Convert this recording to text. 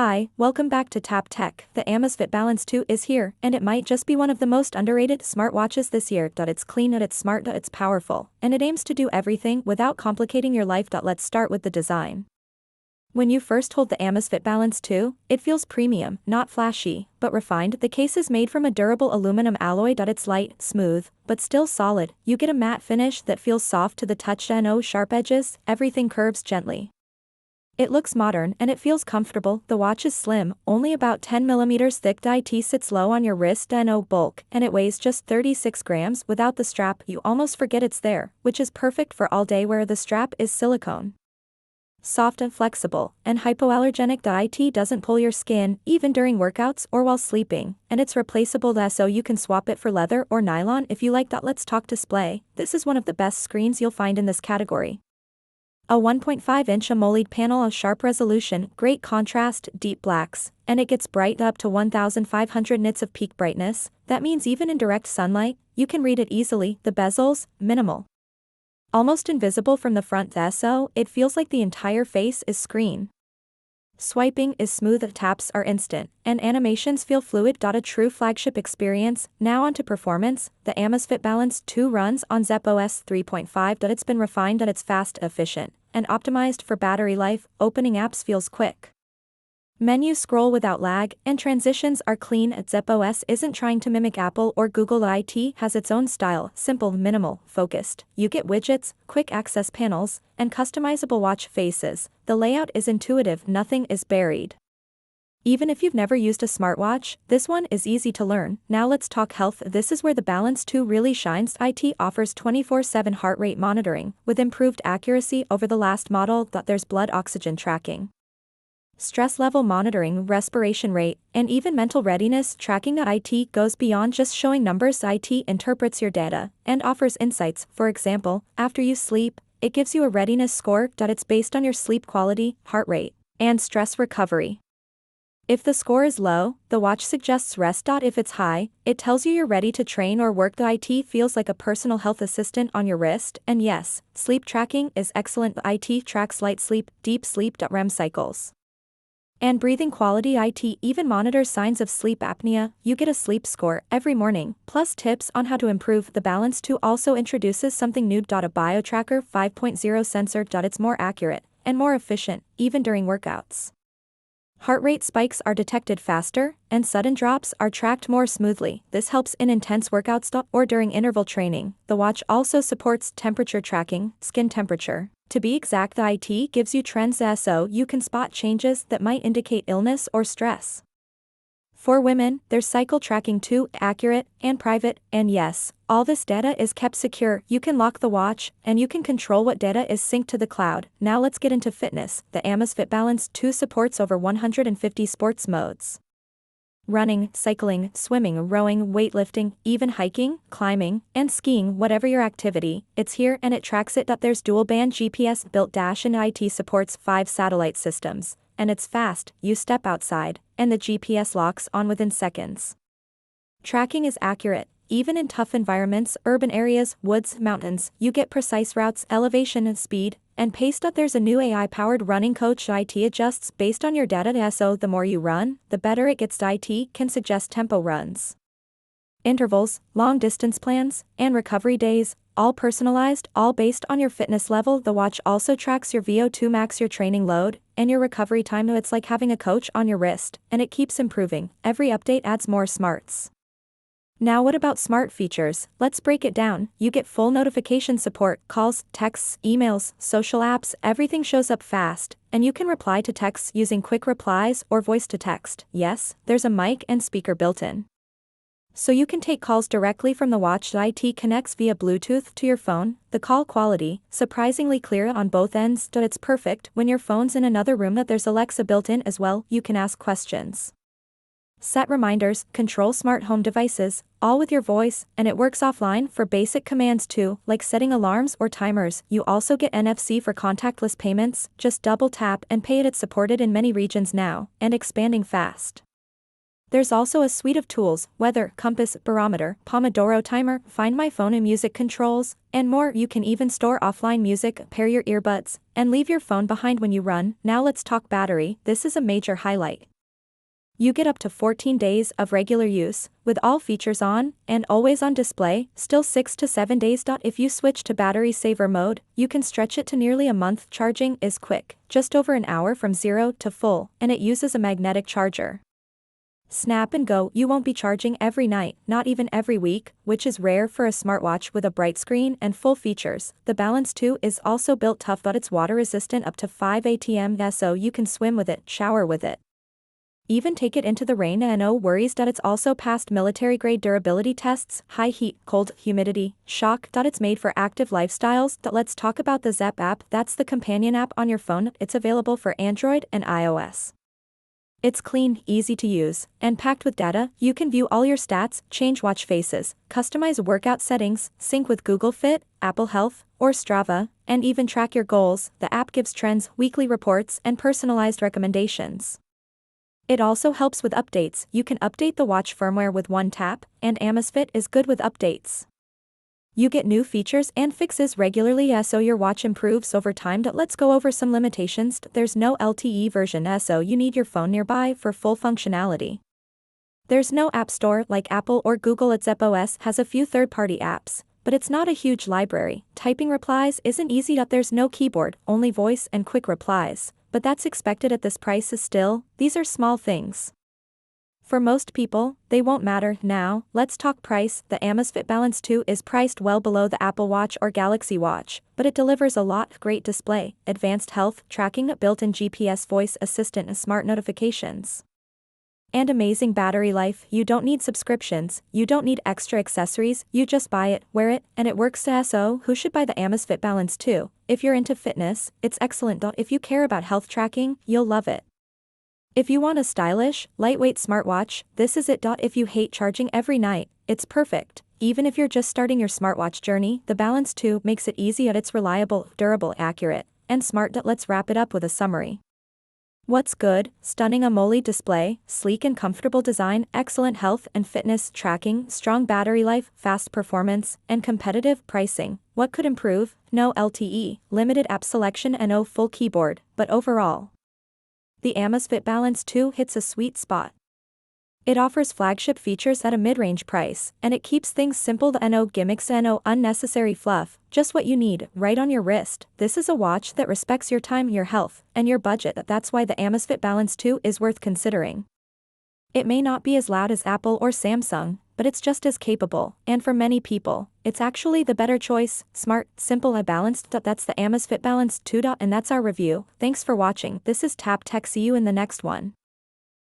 Hi, welcome back to Tap Tech. The Amazfit Balance 2 is here, and it might just be one of the most underrated smartwatches this year. It's clean, it's smart, it's powerful, and it aims to do everything without complicating your life. Let's start with the design. When you first hold the Amazfit Balance 2, it feels premium, not flashy, but refined. The case is made from a durable aluminum alloy. It's light, smooth, but still solid. You get a matte finish that feels soft to the touch. No sharp edges, everything curves gently. It looks modern and it feels comfortable. The watch is slim, only about 10mm thick. It sits low on your wrist. No bulk, and it weighs just 36 grams. Without the strap, you almost forget it's there, which is perfect for all day wear. The strap is silicone, soft and flexible, and hypoallergenic. It doesn't pull your skin, even during workouts or while sleeping, and it's replaceable, so you can swap it for leather or nylon if you like. Let's talk display. This is one of the best screens you'll find in this category. A 1.5-inch AMOLED panel of sharp resolution, great contrast, deep blacks, and it gets bright up to 1500 nits of peak brightness. That means even in direct sunlight, you can read it easily. The bezels, minimal, almost invisible from the front, so it feels like the entire face is screen. Swiping is smooth, taps are instant, and animations feel fluid. A true flagship experience. Now onto performance. The Amazfit Balance 2 runs on ZepOS 3.5. It's been refined and it's fast, efficient, and optimized for battery life. Opening apps feels quick. Menu scroll without lag, and transitions are clean. ZepOS isn't trying to mimic Apple or Google. It has its own style, simple, minimal, focused. You get widgets, quick access panels, and customizable watch faces. The layout is intuitive, nothing is buried. Even if you've never used a smartwatch, this one is easy to learn. Now let's talk health. This is where the Balance 2 really shines. It offers 24/7 heart rate monitoring, with improved accuracy over the last model. There's blood oxygen tracking, stress level monitoring, respiration rate, and even mental readiness tracking. It goes beyond just showing numbers. It interprets your data and offers insights. For example, after you sleep, it gives you a readiness score. It's based on your sleep quality, heart rate, and stress recovery. If the score is low, the watch suggests rest. If it's high, it tells you you're ready to train or work. It feels like a personal health assistant on your wrist. And yes, sleep tracking is excellent. It tracks light sleep, deep sleep, REM cycles, and breathing quality. It even monitors signs of sleep apnea. You get a sleep score every morning, plus tips on how to improve. The Balance 2 also introduces something new. A BioTracker 5.0 sensor. It's more accurate and more efficient, even during workouts. Heart rate spikes are detected faster, and sudden drops are tracked more smoothly. This helps in intense workouts or during interval training. The watch also supports temperature tracking, skin temperature. To be exact, the IT gives you trends so you can spot changes that might indicate illness or stress. For women, there's cycle tracking too, accurate and private, and yes, all this data is kept secure. You can lock the watch, and you can control what data is synced to the cloud. Now let's get into fitness. The Amazfit Balance 2 supports over 150 sports modes: running, cycling, swimming, rowing, weightlifting, even hiking, climbing, and skiing. Whatever your activity, it's here and it tracks it. There's dual-band GPS built and it supports 5 satellite systems, and it's fast. You step outside, and the GPS locks on within seconds. Tracking is accurate, even in tough environments, urban areas, woods, mountains. You get precise routes, elevation and speed, and pace. There's a new AI-powered running coach. It adjusts based on your data, so the more you run, the better it gets. It can suggest tempo runs, intervals, long-distance plans, and recovery days, all personalized, all based on your fitness level. The watch also tracks your VO2 max, your training load, and your recovery time. It's like having a coach on your wrist, and it keeps improving. Every update adds more smarts. Now what about smart features? Let's break it down. You get full notification support, calls, texts, emails, social apps, everything shows up fast, and you can reply to texts using quick replies or voice to text. Yes, there's a mic and speaker built in, so you can take calls directly from the watch. It connects via Bluetooth to your phone. The call quality, surprisingly clear on both ends. It's perfect when your phone's in another room. There's Alexa built in as well. You can ask questions, set reminders, control smart home devices, all with your voice, and it works offline for basic commands too, like setting alarms or timers. You also get NFC for contactless payments. Just double tap and pay it. It's supported in many regions now, and expanding fast. There's also a suite of tools: weather, compass, barometer, Pomodoro timer, find my phone and music controls, and more. You can even store offline music, pair your earbuds, and leave your phone behind when you run. Now let's talk battery. This is a major highlight. You get up to 14 days of regular use, with all features on, and always on display, still 6 to 7 days. If you switch to battery saver mode, you can stretch it to nearly a month. Charging is quick, just over an hour from 0 to full, and it uses a magnetic charger. Snap and go. You won't be charging every night, not even every week, which is rare for a smartwatch with a bright screen and full features. The Balance 2 is also built tough, but it's water resistant up to 5 atm, so you can swim with it, shower with it, even take it into the rain and no worries. It's also passed military-grade durability tests, high heat, cold, humidity, shock. It's made for active lifestyles. Let's talk about the Zepp app. That's the companion app on your phone. It's available for Android and iOS. It's clean, easy to use, and packed with data. You can view all your stats, change watch faces, customize workout settings, sync with Google Fit, Apple Health, or Strava, and even track your goals. The app gives trends, weekly reports, and personalized recommendations. It also helps with updates. You can update the watch firmware with one tap, and Amazfit is good with updates. You get new features and fixes regularly, so your watch improves over time. Let's go over some limitations. There's no LTE version, so you need your phone nearby for full functionality. There's no app store like Apple or Google. Zepp OS has a few third-party apps, but it's not a huge library. Typing replies isn't easy. There's no keyboard, only voice and quick replies, but that's expected at this price. These are small things. For most people, they won't matter. Now, let's talk price. The Amazfit Balance 2 is priced well below the Apple Watch or Galaxy Watch, but it delivers a lot: great display, advanced health tracking, built-in GPS, voice assistant, and smart notifications, and amazing battery life. You don't need subscriptions, you don't need extra accessories, you just buy it, wear it, and it works. So, who should buy the Amazfit Balance 2? If you're into fitness, it's excellent. If you care about health tracking, you'll love it. If you want a stylish, lightweight smartwatch, this is it. If you hate charging every night, it's perfect. Even if you're just starting your smartwatch journey, the Balance 2 makes it easy. It's reliable, durable, accurate, and smart. Let's wrap it up with a summary. What's good? Stunning AMOLED display, sleek and comfortable design, excellent health and fitness tracking, strong battery life, fast performance, and competitive pricing. What could improve? No LTE, limited app selection, and no full keyboard, but overall, the Amazfit Balance 2 hits a sweet spot. It offers flagship features at a mid-range price, and it keeps things simple. No gimmicks and no unnecessary fluff, just what you need, right on your wrist. This is a watch that respects your time, your health, and your budget. That's why the Amazfit Balance 2 is worth considering. It may not be as loud as Apple or Samsung, but it's just as capable, and for many people, it's actually the better choice. Smart, simple, and balanced. That's the Amazfit Balance 2. And that's our review. Thanks for watching. This is Tap Tech. See you in the next one.